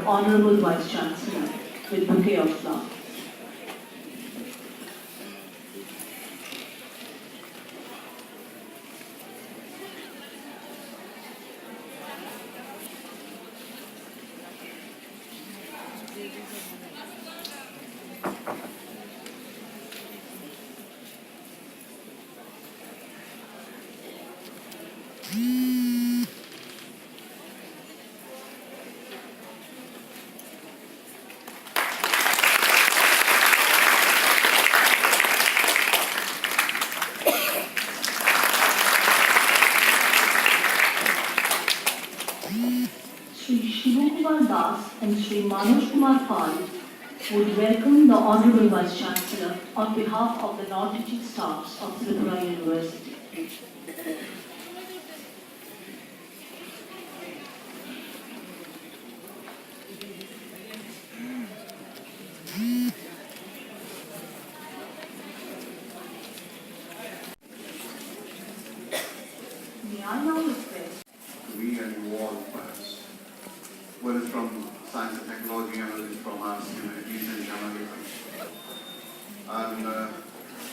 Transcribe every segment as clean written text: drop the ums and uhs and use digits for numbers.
Honorable Vice Chancellor with bouquet of flowers. Shri Shivakumar Das and Shri Manoj Kumar Pal would welcome the Honorable Vice Chancellor on behalf of the non-teaching staffs of Tripura University. May I now request We and you all first, whether it's from science and technology, and whether it's from arts, humanities and journalism. And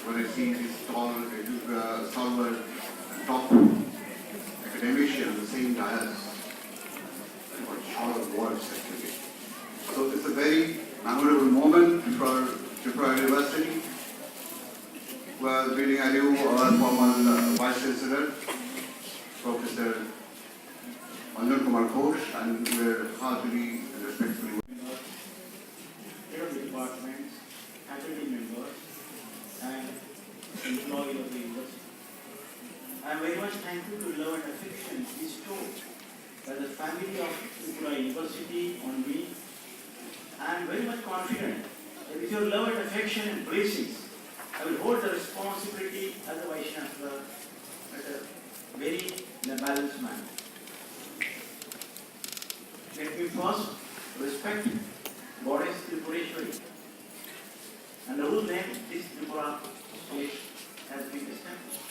when I see this stalwart top academician on the same dais, I got short of words actually. So it's a very memorable moment for Tripura University. We're reading adieu our former Vice Chancellor, Professor Manoj Kumar Ghosh, and we're heartily and respectfully Head of the departments, faculty members, and employees of the university. I am very much thankful to love and affection bestowed by the family of Tripura University on me. I am very much confident that with your love and affection and blessings, I will hold the responsibility as a Vice Chancellor in a balanced manner. Let me first respect Goddess Tripureshwari, and the whose name this Tripura state has been established.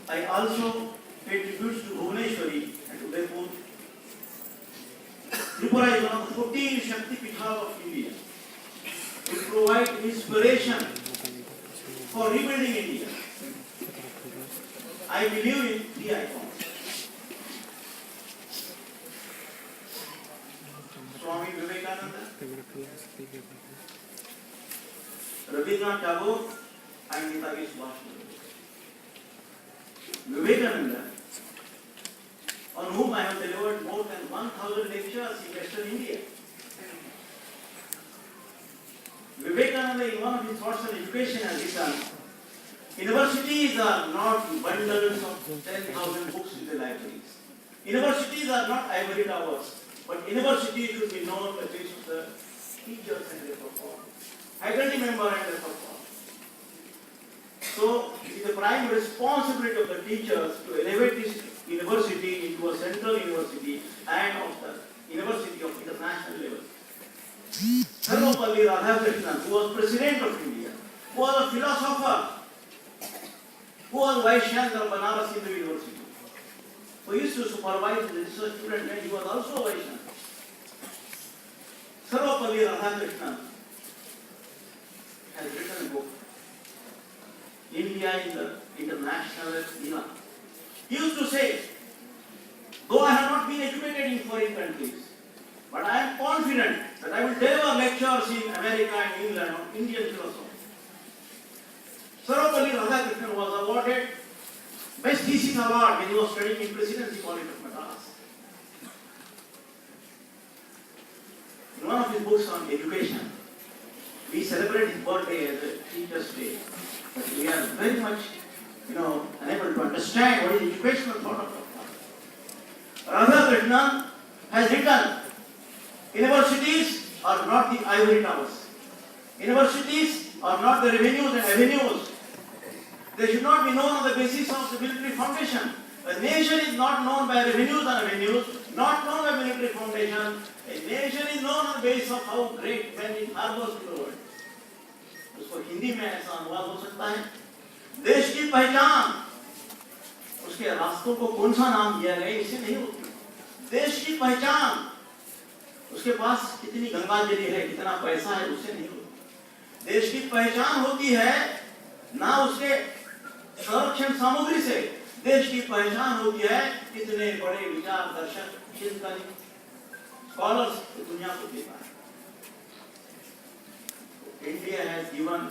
I also pay tributes to Bhuvaneshwari and to Udaipur. Tripura is one of the 14 Shakti Pithas of India. It provides inspiration for rebuilding India. I believe in three icons: Swami Vivekananda, Rabindranath Tagore, and Netaji Subhash Chandra Bose. Vivekananda, on whom I have delivered more than 1,000 lectures in Western India. Vivekananda, in one of his thoughts on education, has written, universities are not bundles of 10,000 books in the libraries. Universities are not ivory towers, but universities should be known by the face of the teachers and their performance, faculty member and their performance. So, it is the prime responsibility of the teachers to elevate this university into a central university and of the university of international level. Sarvapalli Radhakrishnan, who was President of India, who was a philosopher, who was Vice Chancellor of Banaras Hindu University, who used to supervise the research student, and he was also a Vice Chancellor. Sarvapalli Radhakrishnan has written a book, India in the International Era. He used to say, though I have not been educated in foreign countries, but I am confident that I will deliver lectures in America and England on Indian philosophy. Sarvapalli Radhakrishnan was awarded Best Thesis Award when he was studying in Presidency College of Madras. In one of his books on education, we celebrate his birthday as a Teacher's Day, but we are very much, unable to understand what is educational thought of our father. Radhakrishnan has written, universities are not the ivory towers. Universities are not the revenues and avenues. They should not be known on the basis of the military foundation. A nation is not known by revenues and avenues, not known by military foundation. A nation is known on the basis of how great men it harbors in the world. उसको हिंदी में ऐसा अनुवाद हो सकता है, देश की पहचान उसके रास्तों को कौन सा नाम दिया गया इससे नहीं होती। देश की पहचान उसके पास कितनी गंगाजली है, कितना पैसा है, उससे नहीं होती। देश की पहचान होती है ना उसके संरक्षण सामग्री से, देश की पहचान होती है कितने बड़े विचार दर्शक चिंतन स्कॉलर्स दुनिया को देता है। India has given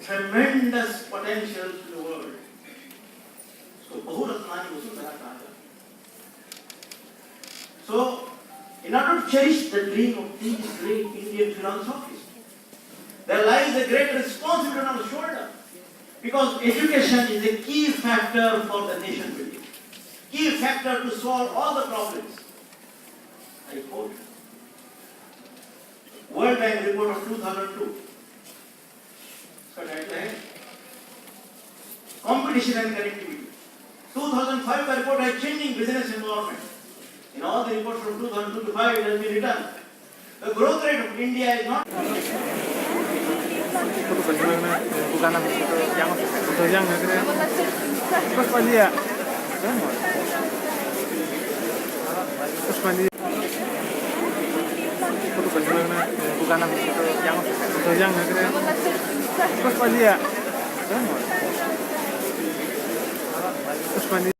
tremendous potential to the world. So बहुरत्नानि Vasundhara कहा जाता है। So in order to cherish the dream of these great Indian philanthropists, there lies a great responsibility on our shoulder, because education is a key factor for the nation building, key factor to solve all the problems. I quote World Bank report of 2002. इसका title है Competition and Connectivity. 2005 का report है Changing Business Environment. In all the reports from 2002 to 5 it has been written, the growth rate of India is not. Bukan itu yang negeri. Terus dia. Terus dia. Bukan itu yang negeri. Terus dia. Terus dia.